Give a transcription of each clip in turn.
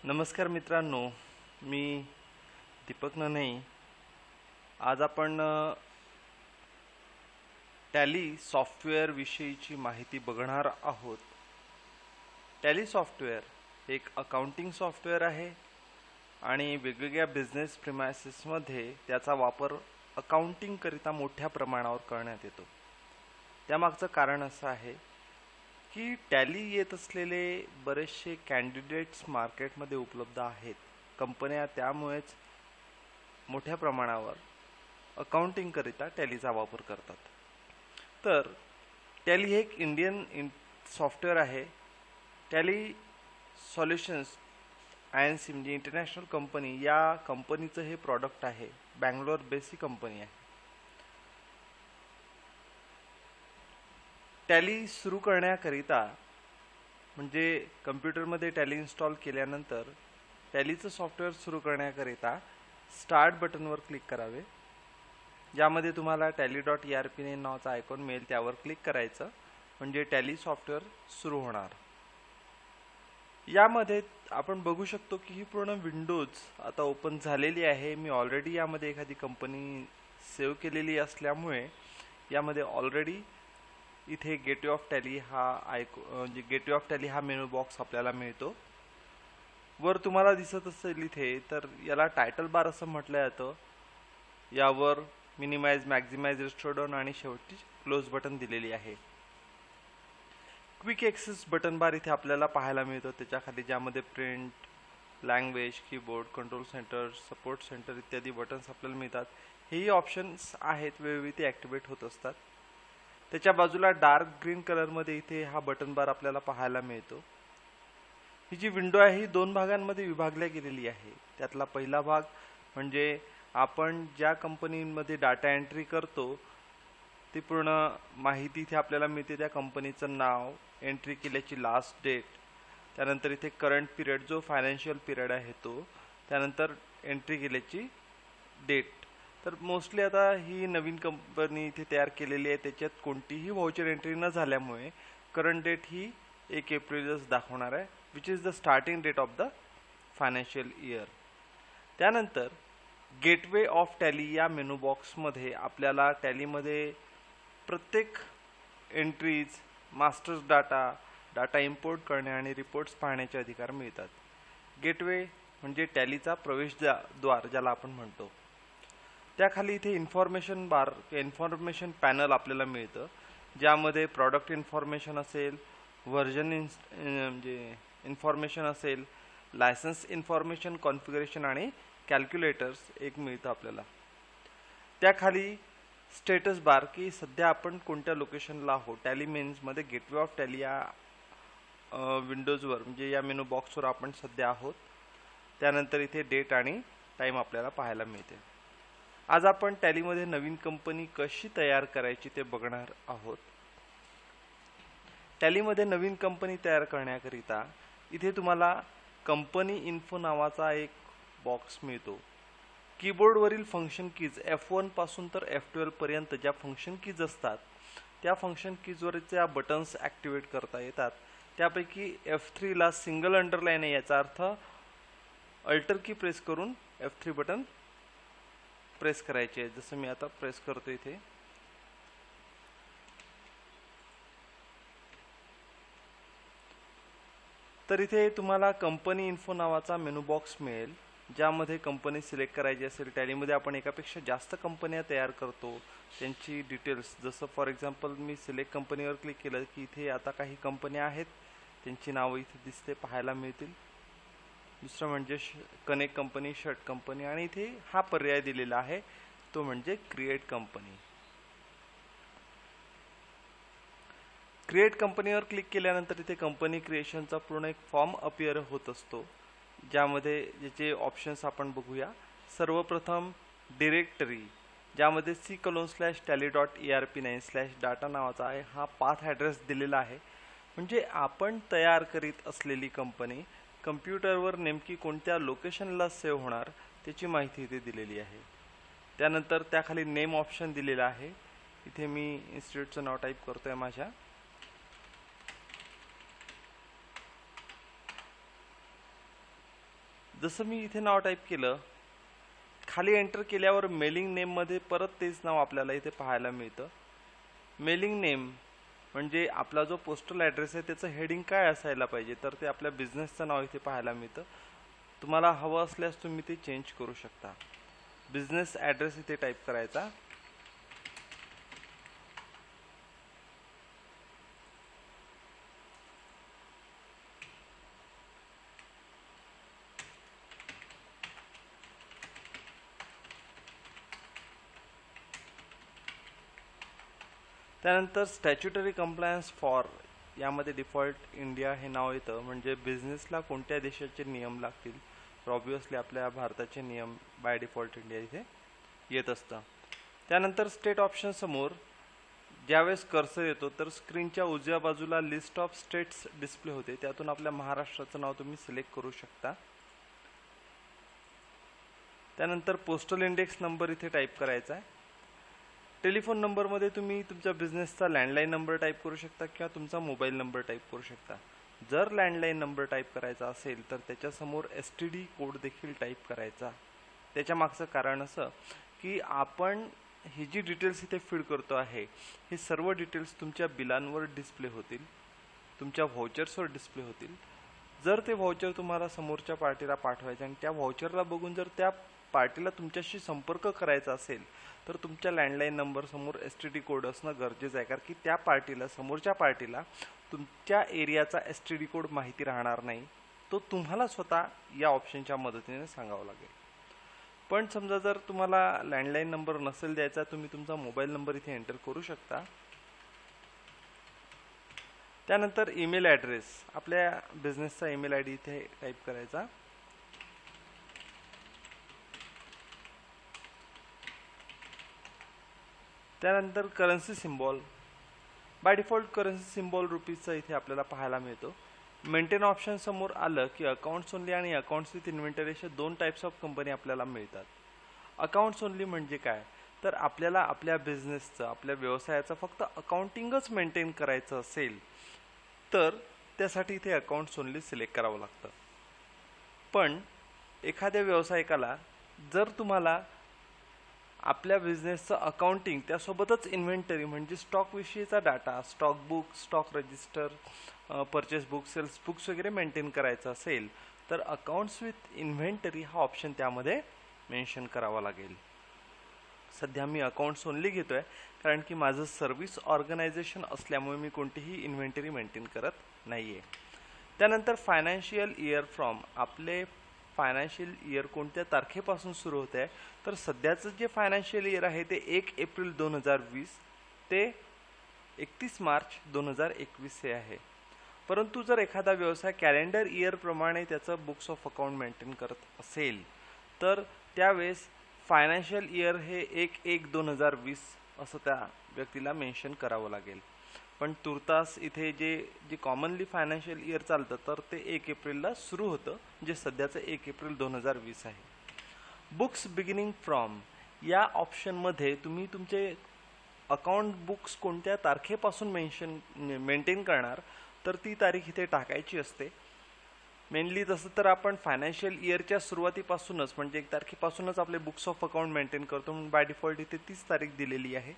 नमस्कार मित्रांनो, मी दीपक नने. आज आपण टॅली सॉफ्टवेअर विषयीची माहिती बघणार आहोत. टॅली सॉफ्टवेअर एक अकाउंटिंग सॉफ्टवेअर आहे आणि वेगवेगळ्या बिझनेस प्रिमायसेसमध्ये त्याचा वापर अकाउंटिंग करिता मोठ्या प्रमाणावर करण्यात येतो. त्यामागचं कारण असं आहे की टॅली येत असलेले बरेचसे कॅन्डिडेट्स मार्केटमध्ये उपलब्ध आहेत. कंपन्या त्यामुळेच मोठ्या प्रमाणावर अकाउंटिंग करिता टॅलीचा वापर करतात. तर टॅली हे एक इंडियन सॉफ्टवेअर आहे. टॅली सॉल्युशन्स INC म्हणजे इंटरनॅशनल कंपनी, या कंपनीचं हे प्रॉडक्ट आहे. बँगलोर बेसिक कंपनी आहे. टॅली सुरू करण्याकरिता म्हणजे कम्प्युटरमध्ये टॅली इन्स्टॉल केल्यानंतर टॅलीचं सॉफ्टवेअर सुरू करण्याकरिता स्टार्ट बटनवर क्लिक करावे. ज्यामध्ये तुम्हाला tally.erp नावाचा आयकॉन मिळेल, त्यावर क्लिक करायचं म्हणजे टॅली सॉफ्टवेअर सुरू होणार. यामध्ये आपण बघू शकतो की ही पूर्ण विंडोज आता ओपन झालेली आहे. मी ऑलरेडी यामध्ये एखादी कंपनी सेव्ह केलेली असल्यामुळे यामध्ये ऑलरेडी इथे गेटवे ऑफ टॅली म्हणजे गेटवे ऑफ टॅली हा मेनू बॉक्स आपल्याला मिळतो. वर तुम्हाला दिसत असेल इथे, तर याला टायटल बार असं म्हटलं जातं. यावर मिनिमाइज, मॅक्झिमाइज, रिस्टोर डाऊन आणि शेवटी क्लोज बटन दिलेली आहे. क्विक ॲक्सेस बटन बार इथे आपल्याला पाहायला मिळतो. त्याच्याखाली ज्यामध्ये print, language, keyboard, control centre, support centre इत्यादी बटन्स आपल्याला मिळतात. हेही ऑप्शन्स आहेत, वेळोवेळी ते ॲक्टिवेट होत असतात. त्याच्या बाजूला डार्क ग्रीन कलरमध्ये इथे हा बटन बार आपल्याला पाहायला मिळतो. ही जी विंडो आहे ही दोन भागांमध्ये विभागल्या गेलेली आहे. त्यातला पहिला भाग म्हणजे आपण ज्या कंपनीमध्ये डाटा एंट्री करतो ती पूर्ण माहिती इथे आपल्याला मिळते. त्या कंपनीचं नाव, एंट्री केल्याची लास्ट डेट, त्यानंतर इथे करंट पिरियड जो फायनान्शियल पिरियड आहे तो, त्यानंतर एंट्री केल्याची डेट. तर मोस्टली आता ही नवीन कंपनी इथे तयार केलेली आहे. त्याच्यात कोणतीही व्हाउचर एंट्री न झाल्यामुळे करंट डेट ही 1 एप्रिलच दाखवणार आहे, which is the starting date of the financial year. त्यानंतर गेटवे ऑफ टॅली या मेनू बॉक्समध्ये आपल्याला टॅलीमध्ये प्रत्येक एंट्रीज, मास्टर्स डाटा इम्पोर्ट करणे आणि रिपोर्ट्स पाहण्याचे अधिकार मिळतात. गेटवे म्हणजे टॅलीचा प्रवेशद्वार ज्याला आपण म्हणतो. त्याखाली इथे इन्फॉर्मेशन बार, इन्फॉर्मेशन पॅनल आपल्याला मिळतं, ज्यामध्ये प्रॉडक्ट इन्फॉर्मेशन असेल, व्हर्जन म्हणजे इन्फॉर्मेशन असेल, लायसन्स इन्फॉर्मेशन, कॉन्फिगरेशन आणि कॅल्क्युलेटर्स एक मिळतं आपल्याला. त्याखाली स्टेटस बार की सध्या आपण कोणत्या लोकेशनला आहोत. टॅली मेन्समध्ये गेटवे ऑफ टॅली या विंडोजवर म्हणजे या मेनू बॉक्सवर आपण सध्या आहोत. त्यानंतर इथे डेट आणि टाईम आपल्याला पाहायला मिळते. आज आपण टॅलीमध्ये नवीन कंपनी कशी तयार करायची ते बघणार आहोत. टॅलीमध्ये नवीन कंपनी तयार करण्याकरिता इथे तुम्हाला कंपनी इन्फो नावाचा एक बॉक्स मिळतो. कीबोर्डवरील फंक्शन कीज F1 पासून तर F12 पर्यंत ज्या फंक्शन कीज असतात त्या फंक्शन कीजवरच्या बटन्स ॲक्टिवेट करता येतात. त्यापैकी F3 ला सिंगल अंडरलाईन आहे, याचा अर्थ अल्टर की प्रेस करून F3 बटन प्रेस करायचे आहे. जसं मी आता प्रेस करतो इथे. तर इथे तुम्हाला कंपनी इन्फो नावाचा मेनू बॉक्स मिळेल, ज्यामध्ये कंपनी सिलेक्ट करायची असेल. टॅलीमध्ये आपण एकापेक्षा जास्त कंपन्या तयार करतो, त्यांची डिटेल्स, जसं फॉर एक्झाम्पल मी सिलेक्ट कंपनीवर क्लिक केलं की इथे आता काही कंपन्या आहेत, त्यांची नावं इथे दिसते पाहायला मिळतील. दुसरं म्हणजे कनेक्ट कंपनी, शट कंपनी आणि इथे हा पर्याय दिलेला आहे तो म्हणजे क्रिएट कंपनी. क्रिएट कंपनीवर क्लिक केल्यानंतर इथे कंपनी क्रिएशनचा पूर्ण एक फॉर्म अपिअर होत असतो, ज्यामध्ये ज्याचे ऑप्शन्स आपण बघूया. सर्वप्रथम डिरेक्टरी, ज्यामध्ये c:/tally.erp9/data नावाचा आहे. हा पाथ ॲड्रेस दिलेला आहे, म्हणजे आपण तयार करीत असलेली कंपनी कम्प्युटरवर नेमकी कोणत्या लोकेशनला सेव्ह होणार त्याची माहिती इथे दिलेली आहे. त्यानंतर त्याखाली नेम ऑप्शन दिलेला आहे. इथे मी इन्स्टिट्यूटचं नाव टाईप करतोय माझ्या. जसं मी इथे नाव टाईप केलं, खाली एंटर केल्यावर मेलिंग नेममध्ये परत तेच नाव आपल्याला इथे पाहायला मिळतं. मेलिंग नेम म्हणजे आपला जो पोस्टल ॲड्रेस आहे त्याचं हेडिंग काय असायला पाहिजे, तर ते आपल्या बिझनेसचं नाव इथे पाहायला मिळतं. तुम्हाला हवं असल्यास तुम्ही ते चेंज करू शकता. बिझनेस ॲड्रेस इथे टाईप करायचा. त्यानंतर स्टॅच्युटरी कंप्लायन्स फॉर यामध्ये डिफॉल्ट इंडिया हे नाव येतं, म्हणजे बिझनेसला कोणत्या देशाचे नियम लागतील. तर ऑब्वियसली आपल्या भारताचे नियम बाय डिफॉल्ट इंडिया इथे येत असतं. त्यानंतर स्टेट ऑप्शन समोर ज्यावेळेस कर्सर येतो तर स्क्रीनच्या उजव्या बाजूला लिस्ट ऑफ स्टेट्स डिस्प्ले होते, त्यातून आपल्या महाराष्ट्राचं नाव तुम्ही सिलेक्ट करू शकता. त्यानंतर पोस्टल इंडेक्स नंबर इथे टाईप करायचा आहे. टेलिफोन नंबरमध्ये तुम्ही तुमच्या बिझनेसचा लँडलाईन नंबर टाईप करू शकता किंवा तुमचा मोबाईल नंबर टाईप करू शकता. जर लँडलाईन नंबर टाईप करायचा असेल तर त्याच्यासमोर STD कोड देखील टाईप करायचा. त्याच्या मागचं कारण असं की आपण ही जी डिटेल्स इथे फीड करतो आहे हे सर्व डिटेल्स तुमच्या बिलांवर डिस्प्ले होतील, तुमच्या व्हाउचर्सवर डिस्प्ले होतील. जर ते व्हाउचर तुम्हाला समोरच्या पार्टीला पाठवायचे आणि त्या व्हाउचरला बघून जर त्या पार्टीला तुमच्याशी संपर्क करायचा असेल तर तुमच्या लँडलाईन नंबर समोर STD कोड असणं गरजेचं आहे, कारण की त्या पार्टीला, समोरच्या पार्टीला तुमच्या एरियाचा STD कोड माहिती राहणार नाही. तो तुम्हाला स्वतः या ऑप्शनच्या मदतीने सांगावा लागेल. पण समजा जर तुम्हाला लँडलाईन नंबर नसेल द्यायचा, तुम्ही तुमचा मोबाईल नंबर इथे एंटर करू शकता. त्यानंतर ईमेल ॲड्रेस, आपल्या बिझनेसचा ईमेल ID इथे टाईप करायचा. त्यानंतर currency symbol, by default currency symbol रुपीजचा इथे आपल्याला पाहायला मिळतो. मेंटेन ऑप्शन समोर आलं की अकाउंट्स ओनली आणि अकाउंट्स विथ इन्व्हेंटरी असे दोन टाईप्स ऑफ कंपनी आपल्याला मिळतात. अकाउंट्स ओनली म्हणजे काय, तर आपल्याला आपल्या बिझनेसचं, आपल्या व्यवसायाचं फक्त अकाउंटिंगच मेंटेन करायचं असेल तर त्यासाठी इथे अकाउंट्स ओनली सिलेक्ट करावं लागतं. पण एखाद्या व्यावसायिकाला जर तुम्हाला आपल्या बिझनेसचं अकाउंटिंग त्यासोबतच इन्व्हेंटरी म्हणजे स्टॉक विषयीचा data, stock book, stock register, purchase book, sales books वगैरे मेंटेन करायचं असेल तर अकाउंट्स विथ इन्व्हेंटरी हा ऑप्शन त्यामध्ये मेन्शन करावा लागेल. सध्या मी अकाउंट्स ओनली घेतोय कारण की माझं सर्व्हिस ऑर्गनायझेशन असल्यामुळे मी कोणतीही इन्व्हेंटरी मेंटेन करत नाहीये. त्यानंतर फायनान्शियल इयर फ्रॉम, आपले फायनान्शियल इयर कोणत्या तारखेपासून सुरू होत आहे, तर सध्याचं जे फायनान्शियल इयर आहे ते 1 एप्रिल 2020 ते 31 मार्च 2021 हे आहे. परंतु जर एखादा व्यवसाय कॅलेंडर इयर प्रमाणे त्याचं बुक्स ऑफ अकाउंट मेंटेन करत असेल तर त्यावेळेस फायनान्शियल इयर हे 1/1/2020 असं त्या व्यक्तीला मेन्शन करावं लागेल. पण तुर्तास इथे जे कॉमनली फायनान्शियल इयर चालतं तर ते 1 एप्रिलला सुरू होतं, जे सध्याचं 1 एप्रिल 2020 आहे. बुक्स बिगिनिंग फ्रॉम या ऑप्शनमध्ये तुम्ही तुमचे अकाउंट बुक्स कोणत्या तारखेपासून मेंटेन करणार तर ती तारीख इथे टाकायची असते. मेनली तसं तर आपण फायनान्शियल इयरच्या सुरुवातीपासूनच म्हणजे 1 तारखेपासूनच आपले बुक्स ऑफ अकाउंट मेंटेन करतो, म्हणून बाय डिफॉल्ट इथे 30 तारीख दिलेली आहे.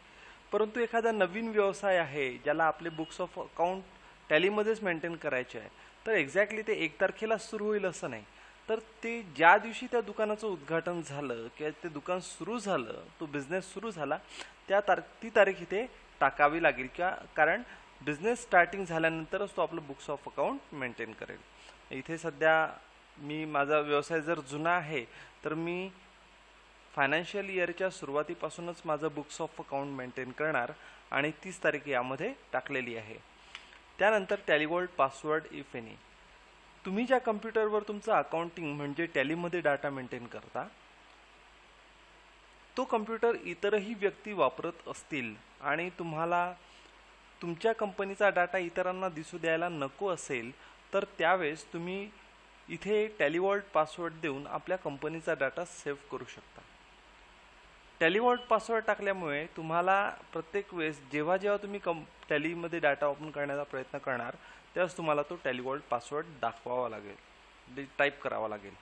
परंतु एखादा नवीन व्यवसाय आहे ज्याला आपले बुक्स ऑफ अकाउंट टॅलीमध्येच मेंटेन करायचे आहे तर एक्झॅक्टली ते 1 तारखेला सुरू होईल असं नाही, तर ते ज्या दिवशी त्या दुकानाचं उद्घाटन झालं किंवा ते दुकान सुरू झालं, तो बिझनेस सुरू झाला ती तारीख इथे टाकावी लागेल, कारण बिझनेस स्टार्टिंग झाल्यानंतरच तो आपलं बुक्स ऑफ अकाउंट मेंटेन करेल. इथे सध्या माझा व्यवसाय जर जुना आहे तर मी फायनान्शियल इयरच्या सुरुवातीपासूनच माझं बुक्स ऑफ अकाउंट मेंटेन करणार आणि 30 तारीख यामध्ये टाकलेली आहे. त्यानंतर टॅलीवर्ल्ड पासवर्ड इफ एनी, तुम्ही ज्या कम्प्युटरवर तुमचं अकाउंटिंग म्हणजे टॅलीमध्ये डाटा मेंटेन करता तो कम्प्युटर इतरही व्यक्ती वापरत असतील आणि तुम्हाला तुमच्या कंपनीचा डाटा इतरांना दिसू द्यायला नको असेल तर त्यावेळेस तुम्ही इथे टॅलीवर्ल्ड पासवर्ड देऊन आपल्या कंपनीचा डाटा सेव्ह करू शकता. टॅलीवर्ल्ड पासवर्ड टाकल्यामुळे तुम्हाला प्रत्येक वेळेस जेव्हा तुम्ही टॅलीमध्ये डाटा ओपन करण्याचा प्रयत्न करणार त्यावेळेस तुम्हाला तो टॅलीवर्ल्ड पासवर्ड दाखवावा लागेल, टाईप करावा लागेल.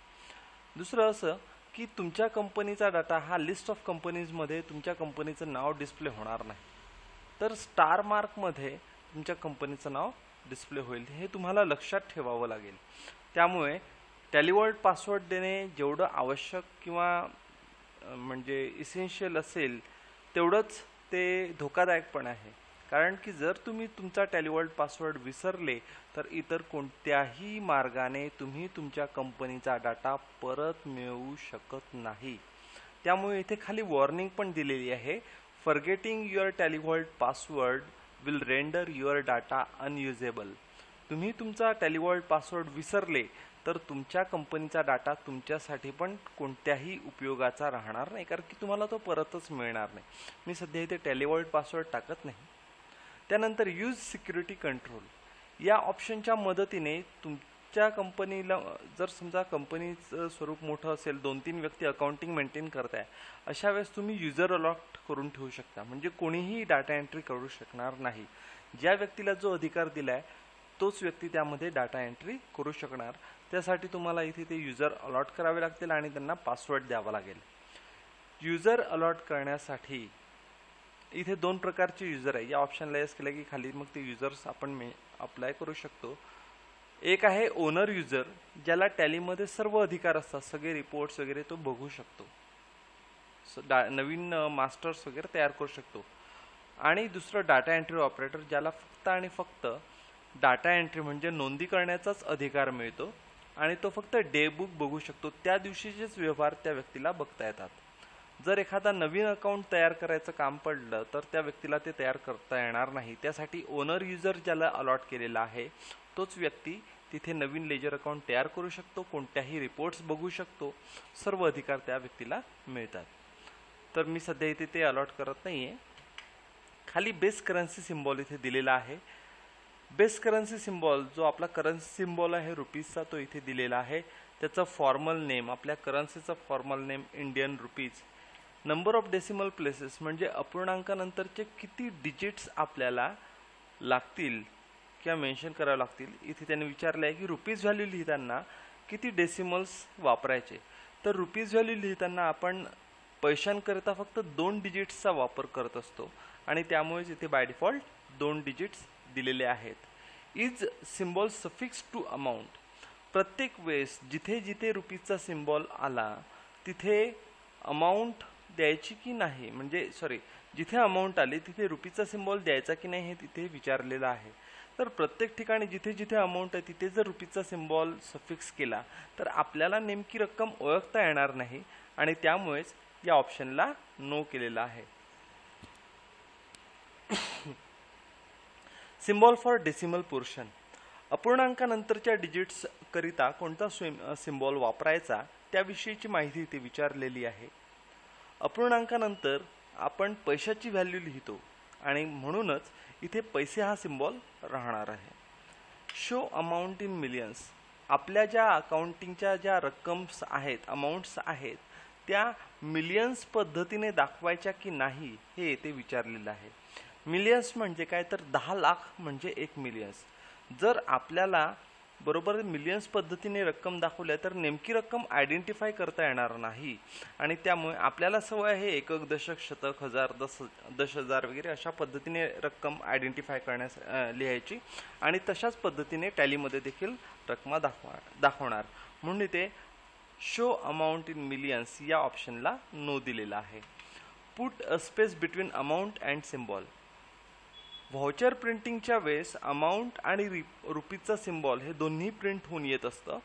दुसरं असं की तुमच्या कंपनीचा डाटा हा लिस्ट ऑफ कंपनीजमध्ये तुमच्या कंपनीचं नाव डिस्प्ले होणार नाही, तर स्टार मार्कमध्ये तुमच्या कंपनीचं नाव डिस्प्ले होईल. हे तुम्हाला लक्षात ठेवावं लागेल. त्यामुळे टॅलीवर्ल्ड पासवर्ड देणे जेवढं आवश्यक किंवा म्हणजे इसेन्शियल असेल तेवढंच ते धोकादायक पण आहे. कारण की जर तुम्ही तुमचा टॅलीवर्ल्ड पासवर्ड विसरले तर इतर कोणत्याही मार्गाने तुम्ही तुमच्या कंपनीचा डाटा परत मिळवू शकत नाही. त्यामुळे इथे खाली वॉर्निंग पण दिलेली आहे, forgetting your TallyVault password will render your data unusable. तुम्ही तुमचा टॅलीवर्ल्ड पासवर्ड विसरले तर तुमच्या कंपनीचा डाटा तुमच्यासाठी पण कोणत्याही उपयोगाचा राहणार नाही, कारण की तुम्हाला तो परतच मिळणार नाही. मी सध्या इथे टॅलीवर्ल्ड पासवर्ड टाकत नाही. त्यानंतर यूज सिक्युरिटी कंट्रोल या ऑप्शनच्या मदतीने तुमच्या कंपनीला, जर समजा कंपनीचं स्वरूप मोठं असेल, 2-3 व्यक्ती अकाउंटिंग मेंटेन करताय, अशा वेळेस तुम्ही युजर अलॉट करून ठेवू शकता. म्हणजे कोणीही डाटा एंट्री करू शकणार नाही. ज्या व्यक्तीला जो अधिकार दिलाय तोच व्यक्ती त्यामध्ये डाटा एंट्री करू शकणार. त्यासाठी तुम्हाला इथे ते युजर अलॉट करावे लागतील आणि त्यांना पासवर्ड द्यावा लागेल. युजर अलॉट करण्यासाठी इथे 2 प्रकारचे युजर आहे. या ऑप्शनला येस केलं की खाली मग ते युजर्स आपण अप्लाय करू शकतो. एक आहे ओनर युजर, ज्याला टॅलीमध्ये सर्व अधिकार असतात, सगळे रिपोर्ट्स वगैरे तो बघू शकतो, नवीन मास्टर्स वगैरे तयार करू शकतो. आणि दुसरं डाटा एंट्री ऑपरेटर, ज्याला फक्त आणि फक्त डाटा एंट्री म्हणजे नोंदी करण्याचाच अधिकार मिळतो आणि तो फक्त डे बुक बघू शकतो. त्या दिवशीचेच व्यवहार त्या व्यक्तीला बघता येतात. जर एखादा नवीन अकाउंट तयार करायचं काम पडलं तर त्या व्यक्तीला ते तयार करता येणार नाही. त्यासाठी ओनर युजर ज्याला अलॉट केलेला आहे तोच व्यक्ती तिथे नवीन लेजर अकाउंट तयार करू शकतो, कोणत्याही रिपोर्ट्स बघू शकतो, सर्व अधिकार त्या व्यक्तीला मिळतात. तर मी सध्या इथे ते अलॉट करत नाहीये. खाली बेस करन्सी सिम्बॉल इथे दिलेला आहे. बेस करन्सी सिम्बॉल जो आपला करन्सी सिम्बॉल आहे रुपीजचा, तो इथे दिलेला आहे. त्याचं फॉर्मल नेम, आपल्या करन्सीचा formal name Indian rupees. Number of decimal places म्हणजे अपूर्णांकानंतरचे किती डिजिट्स आपल्याला लागतील किंवा मेन्शन करावे लागतील. इथे त्यांनी विचारले आहे की रुपीज व्हॅल्यू लिहिताना किती डेसिमल्स वापरायचे. तर रुपीज व्हॅल्यू लिहिताना आपण पैशांकरिता फक्त 2 डिजिट्सचा वापर करत असतो आणि त्यामुळेच इथे बाय डिफॉल्ट 2 डिजिट्स दिलेले आहेत. Is symbol suffix to amount. प्रत्येक वेळेस जिथे जिथे रुपीजचा सिम्बॉल आला तिथे अमाऊंट द्यायची की नाही, म्हणजे जिथे अमाऊंट आली तिथे रुपीजचा सिम्बॉल द्यायचा की नाही हे तिथे विचारलेलं आहे. तर प्रत्येक ठिकाणी जिथे जिथे अमाऊंट आहे तिथे जर रुपीजचा सिम्बॉल सफिक्स केला तर आपल्याला नेमकी रक्कम ओळखता येणार नाही आणि त्यामुळेच या ऑप्शनला नो केलेला आहे. Symbol for decimal portion. अपूर्णांकानंतरच्या डिजिट्स करिता कोणता सिम्बॉल वापरायचा त्याविषयीची माहिती इथे विचारलेली आहे. अपूर्णांकानंतर आपण पैशाची व्हॅल्यू लिहितो आणि म्हणूनच इथे पैसे हा सिम्बॉल राहणार आहे. Show amount in millions. आपल्या ज्या अकाउंटिंगच्या ज्या रक्कम्स आहेत, अमाऊंट्स आहेत, त्या मिलियन्स पद्धतीने दाखवायच्या की नाही हे इथे विचारलेलं आहे. मिलियन्स म्हणजे काय, तर 10 लाख म्हणजे 1 मिलियन्स. जर आपल्याला बरोबर मिलियन्स पद्धतीने रक्कम दाखवल्या तर नेमकी रक्कम आयडेंटिफाय करता येणार नाही आणि त्यामुळे आपल्याला सवय आहे एकक, दशक, शतक, हजार, 10,000 वगैरे अशा पद्धतीने रक्कम आयडेंटिफाय करण्यास लिहायची आणि तशाच पद्धतीने टॅलीमध्ये देखील रक्कम दाखवणार. म्हणून इथे शो अमाऊंट इन मिलियन्स या ऑप्शनला नो दिलेला आहे. Put a space between amount and symbol. Voucher प्रिंटिंगच्या वेळेस अमाऊंट आणि रुपीजचा सिम्बॉल हे दोन्ही प्रिंट होऊन येत असतं.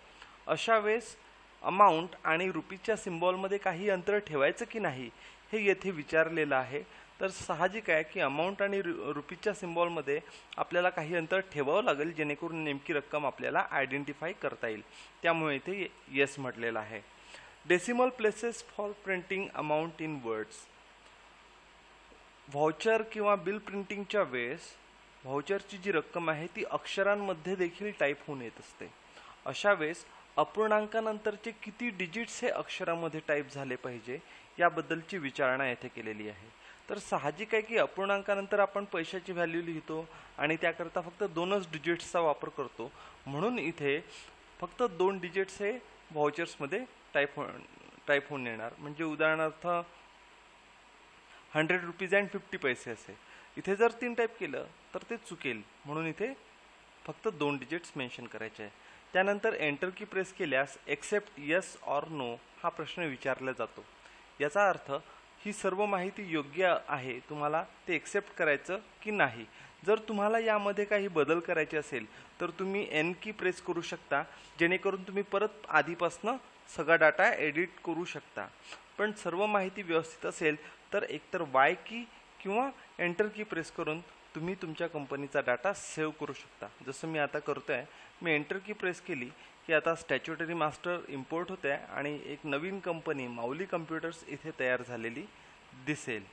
अशा वेळेस अमाऊंट आणि रुपीजच्या सिम्बॉलमध्ये काही अंतर ठेवायचं की नाही हे येथे विचारलेलं आहे. तर साहजिक आहे की अमाऊंट आणि रुपीजच्या सिम्बॉलमध्ये आपल्याला काही अंतर ठेवावं लागेल जेणेकरून नेमकी रक्कम आपल्याला आयडेंटिफाय करता येईल. त्यामुळे इथे येस म्हटलेलं आहे. Decimal places for printing amount in words. Voucher किंवा बिल प्रिंटिंगच्या वेळेस व्हाउचरची जी रक्कम आहे ती अक्षरांमध्ये देखील टाईप होऊन येत असते. अशा वेळेस अपूर्णांकानंतरचे किती डिजिट्स हे अक्षरामध्ये टाईप झाले पाहिजे याबद्दलची विचारणा येथे केलेली आहे. तर साहजिक आहे की अपूर्णांकानंतर आपण पैशाची व्हॅल्यू लिहितो आणि त्याकरता फक्त 2च डिजिट्सचा वापर करतो. म्हणून इथे फक्त 2 डिजिट्स हे व्हाउचर्समध्ये टाईप होऊन येणार. म्हणजे उदाहरणार्थ 100 रुपीज अँड 50 पैसे असे. इथे जर 3 टाईप केलं तर ते चुकेल, म्हणून इथे फक्त 2 डिजिट्स मेन्शन करायचे आहे. त्यानंतर एंटर की प्रेस केल्यास एक्सेप्ट येस ऑर नो हा प्रश्न विचारला जातो. याचा अर्थ ही सर्व माहिती योग्य आहे, तुम्हाला ते एक्सेप्ट करायचं की नाही. जर तुम्हाला यामध्ये काही बदल करायचे असेल तर तुम्ही एन की प्रेस करू शकता, जेणेकरून तुम्ही परत आधीपासनं सगळा डाटा एडिट करू शकता. पण सर्व माहिती व्यवस्थित असेल तर एकतर वाय की किंवा एंटर की प्रेस करून तुम्ही तुमच्या कंपनीचा डाटा सेव्ह करू शकता. जसं मी आता करतोय, मी एंटर की प्रेस केली की आता स्टॅच्युटरी मास्टर इम्पोर्ट होते आणि एक नवीन कंपनी माऊली कम्प्युटर्स इथे तयार झालेली दिसेल.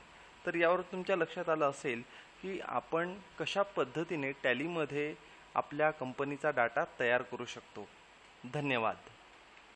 तर यावर तुमच्या लक्षात आलं असेल की आपण कशा पद्धतीने टॅलीमध्ये आपल्या कंपनीचा डाटा तयार करू शकतो. धन्यवाद.